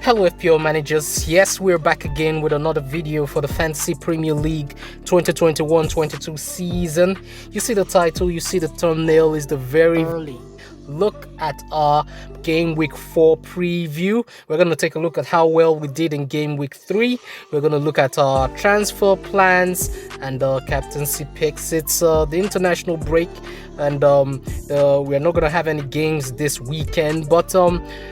Hello FPL managers, yes, we're back again with another video for the Fantasy Premier League 2021-22 season. You see the title, you see the thumbnail, is the very early look at our Game Week 4 preview. We're going to take a look at how well we did in Game Week 3. We're going to look at our transfer plans and captaincy picks. It's the international break, and we're not going to have any games this weekend, but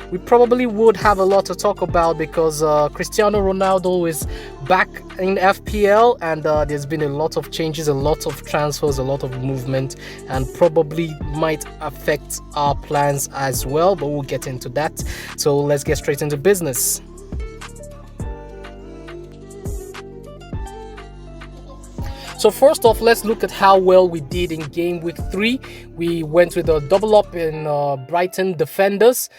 we probably would have a lot to talk about because Cristiano Ronaldo is back in FPL, and there's been a lot of changes, a lot of transfers, a lot of movement, and probably might affect our plans as well, but we'll get into that. So let's get straight into business. So first off, let's look at how well we did in Game Week 3. We went with a double up in Brighton defenders,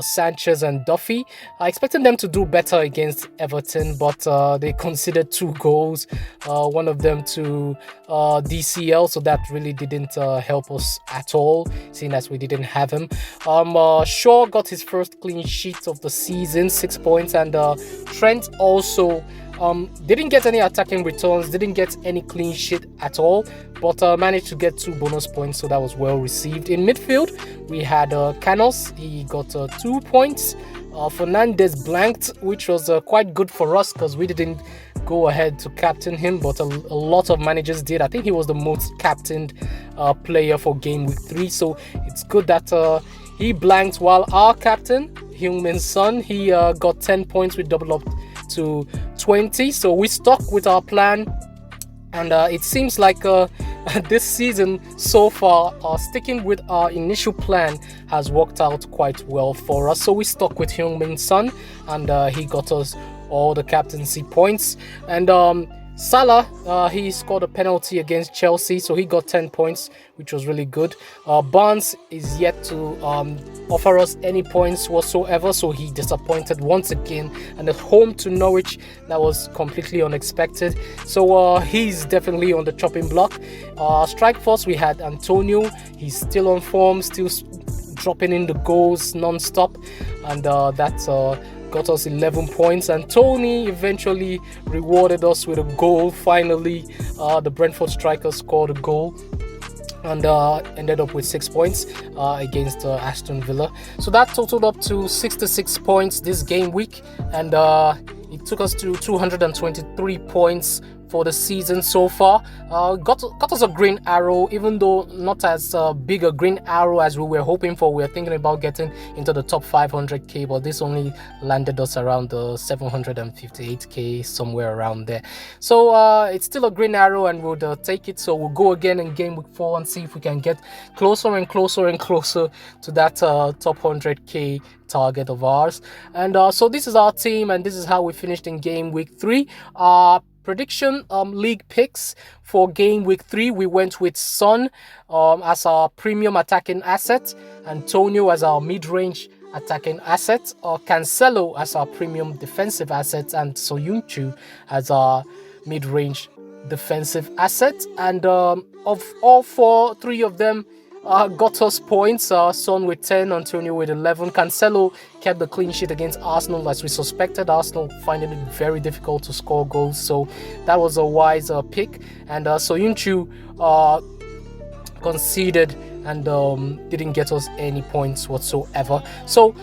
Sanchez and Duffy. I expected them to do better against Everton, but they conceded 2 goals, one of them to DCL, so that really didn't help us at all, seeing as we didn't have him. Shaw got his first clean sheet of the season, 6 points, and Trent also didn't get any attacking returns, didn't get any clean sheet at all, but managed to get 2 bonus points, so that was well received. In midfield, we had Canos, he got 2 points. Fernandez blanked, which was quite good for us because we didn't go ahead to captain him, but a lot of managers did. I think he was the most captained player for Game Week 3, so it's good that he blanked, while our captain, Heung-min Son, he got 10 points. We doubled up to 20, so we stuck with our plan, and it seems like this season so far, sticking with our initial plan has worked out quite well for us. So we stuck with Heung-min Son, and he got us all the captaincy points. And Salah, he scored a penalty against Chelsea, so he got 10 points, which was really good. Barnes is yet to offer us any points whatsoever, so he disappointed once again. And at home to Norwich, that was completely unexpected. So he's definitely on the chopping block. Strike force, we had Antonio. He's still on form, still dropping in the goals non-stop, and that's got us 11 points. And Tony eventually rewarded us with a goal. Finally, the Brentford striker scored a goal and ended up with 6 points against Aston Villa. So that totaled up to 66 points this game week, and it took us to 223 points for the season so far. Got us a green arrow, even though not as big a green arrow as we were hoping for. We were thinking about getting into the top 500k, but this only landed us around the 758k, somewhere around there. So it's still a green arrow, and we'll take it. So we'll go again in Game Week 4 and see if we can get closer and closer and closer to that top 100k target of ours. And so this is our team, and this is how we finished in Game Week 3. Prediction league picks for Game Week 3, we went with Son as our premium attacking asset, Antonio as our mid-range attacking asset, Cancelo as our premium defensive asset, and Soyuncu as our mid-range defensive asset. And of all 3 of them got us points. Son with 10, Antonio with 11. Cancelo kept the clean sheet against Arsenal, as we suspected. Arsenal finding it very difficult to score goals, so that was a wise pick. And Soyuncu conceded and didn't get us any points whatsoever. So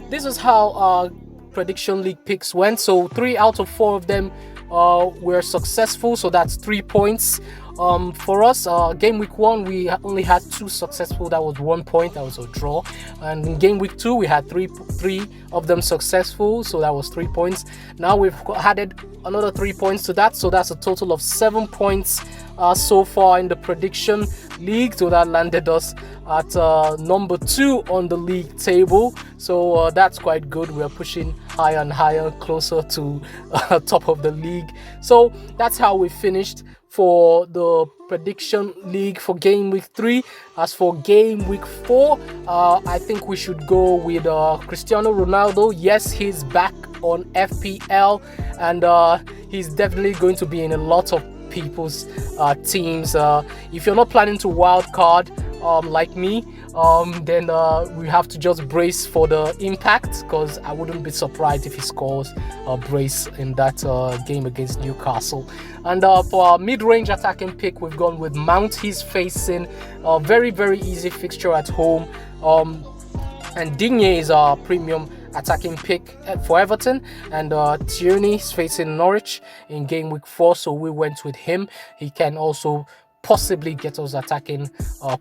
this is how our prediction league picks went. So 3 out of 4 of them were successful, so that's 3 points. For us, Game Week 1, we only had 2 successful. That was 1 point. That was a draw. And in Game Week 2, we had three of them successful, so that was 3 points. Now we've added another 3 points to that, so that's a total of 7 points so far in the prediction league. So that landed us at number 2 on the league table. So that's quite good. We are pushing higher and higher, closer to top of the league. So that's how we finished for the prediction league for Game Week 3. As for Game Week 4, I think we should go with Cristiano Ronaldo. Yes, he's back on FPL, and he's definitely going to be in a lot of people's teams. If you're not planning to wildcard like me, then we have to just brace for the impact, because I wouldn't be surprised if he scores a brace in that game against Newcastle. And for our mid-range attacking pick, we've gone with Mount. He's facing a very, very easy fixture at home. And Digne is our premium attacking pick for Everton, and Tierney is facing Norwich in game week 4, so we went with him. He can also possibly get us attacking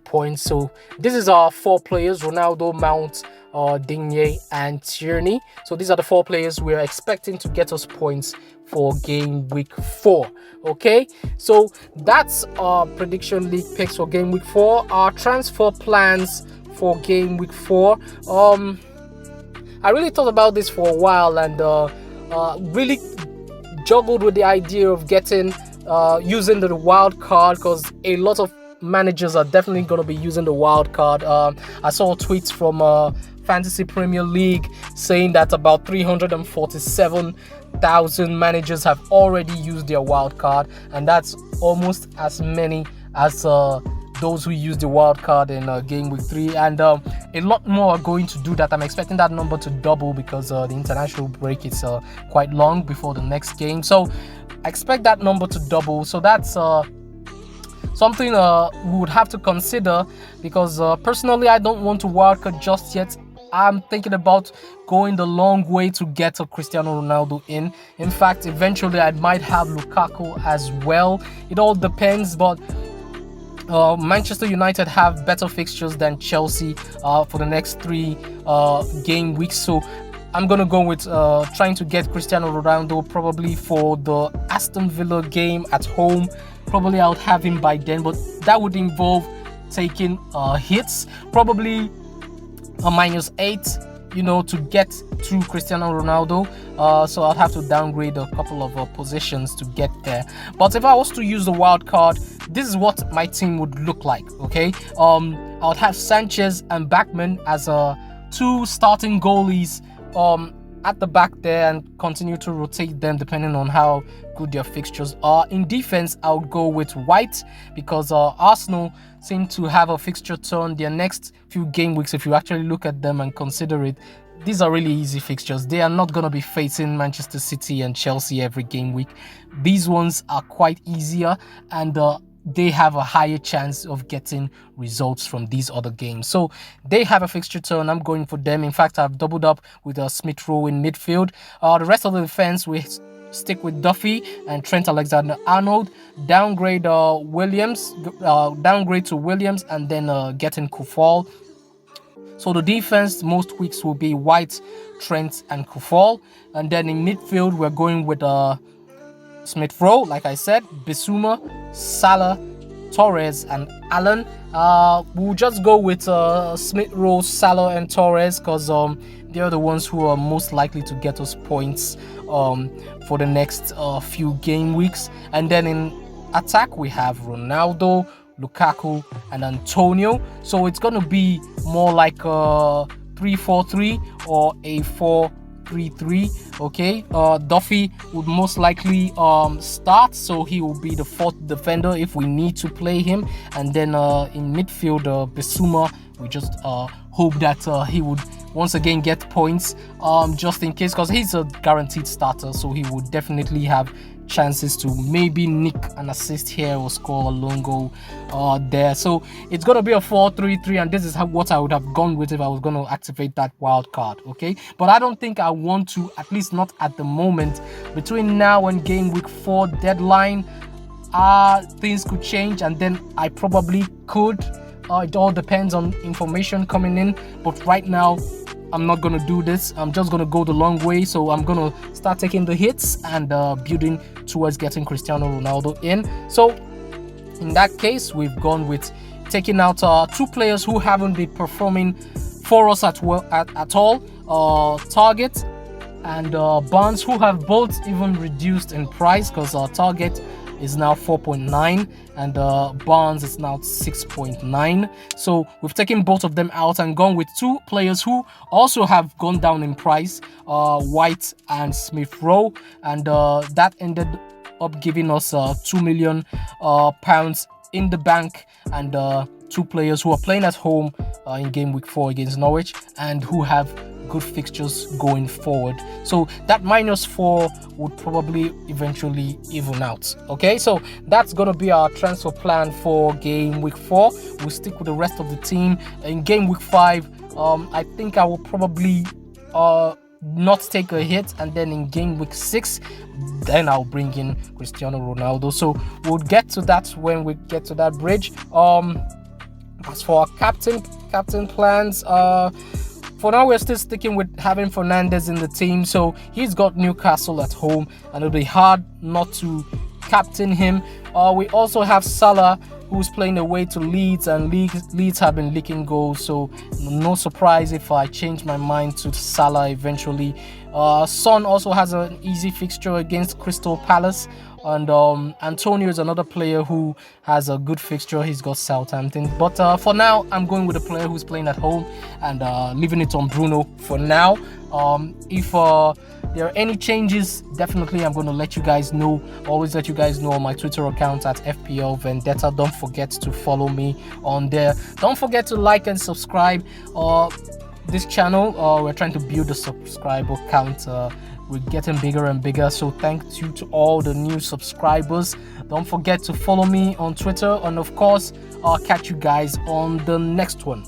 points. So this is our 4 players: Ronaldo, Mount, Digne, and Tierney. So these are the 4 players we're expecting to get us points for game week 4. Okay, so that's our prediction league picks for game week 4. Our transfer plans for game week 4. I really thought about this for a while, and really juggled with the idea of getting using the wild card, because a lot of managers are definitely going to be using the wild card. I saw tweets from Fantasy Premier League saying that about 347,000 managers have already used their wild card, and that's almost as many as those who use the wild card in game week 3, and a lot more are going to do that. I'm expecting that number to double, because the international break is quite long before the next game, so I expect that number to double. So that's something we would have to consider, because personally I don't want to wildcard just yet. I'm thinking about going the long way to get a Cristiano Ronaldo in. In fact, eventually I might have Lukaku as well. It all depends, but Manchester United have better fixtures than Chelsea for the next 3 game weeks, so I'm gonna go with trying to get Cristiano Ronaldo probably for the Aston Villa game at home. Probably I'll have him by then, but that would involve taking hits, probably a -8, to get to Cristiano Ronaldo. So I'll have to downgrade a couple of positions to get there. But if I was to use the wild card, this is what my team would look like. Okay, I would have Sanchez and Backman as 2 starting goalies at the back there, and continue to rotate them depending on how good their fixtures are. In defense, I would go with White, because Arsenal seem to have a fixture turn their next few game weeks. If you actually look at them and consider it, these are really easy fixtures. They are not going to be facing Manchester City and Chelsea every game week. These ones are quite easier, and they have a higher chance of getting results from these other games. So they have a fixture turn. I'm going for them. In fact, I've doubled up with Smith Rowe in midfield. The rest of the defense, we stick with Duffy and Trent Alexander-Arnold. Downgrade to Williams, and then getting Kufal. So the defense most weeks will be White, Trent, and Kufal. And then in midfield, we're going with Smith Rowe, like I said, Bissouma, Salah, Torres, and Allen. We'll just go with Smith Rowe, Salah, and Torres, because they're the ones who are most likely to get us points for the next few game weeks. And then in attack, we have Ronaldo, Lukaku, and Antonio. So it's going to be more like a 3-4-3 or a 4-3-3. Okay, Duffy would most likely start, so he will be the 4th defender if we need to play him. And then in midfield, Bissouma, we just hope that he would once again get points just in case, because he's a guaranteed starter, so he would definitely have chances to maybe nick an assist here or score a lone goal there. So it's gonna be a 4-3-3, and this is what I would have gone with if I was going to activate that wild card. Okay, but I don't think I want to, at least not at the moment. Between now and game week 4 deadline, things could change, and then I probably could. It all depends on information coming in, but right now I'm not gonna do this. I'm just gonna go the long way. So I'm gonna start taking the hits and building towards getting Cristiano Ronaldo in. So in that case, we've gone with taking out 2 players who haven't been performing for us at all. Target and Barnes, who have both even reduced in price, because Target is now 4.9 and Barnes is now 6.9. So we've taken both of them out and gone with 2 players who also have gone down in price, White and Smith Rowe, and that ended up giving us £2 million in the bank and two players who are playing at home in game week 4 against Norwich and who have good fixtures going forward. So that -4 would probably eventually even out. Okay, so that's gonna be our transfer plan for game week 4. We'll stick with the rest of the team in game week 5. I think I will probably not take a hit, and then in game week 6 then I'll bring in Cristiano Ronaldo. So we'll get to that when we get to that bridge. As for our captain plans, for now we're still sticking with having Fernandes in the team. So he's got Newcastle at home and it'll be hard not to captain him. We also have Salah, who's playing away to Leeds, and Leeds have been leaking goals, so no surprise if I change my mind to Salah eventually. Son also has an easy fixture against Crystal Palace, and Antonio is another player who has a good fixture. He's got Southampton, but for now I'm going with a player who's playing at home and leaving it on Bruno for now. If there are any changes, definitely I'm going to let you guys know. Always let you guys know on my Twitter account at FPL Vendetta. Don't forget to follow me on there. Don't forget to like and subscribe this channel. We're trying to build the subscriber count. We're getting bigger and bigger, so thank you to all the new subscribers. Don't forget to follow me on Twitter, and of course I'll catch you guys on the next one.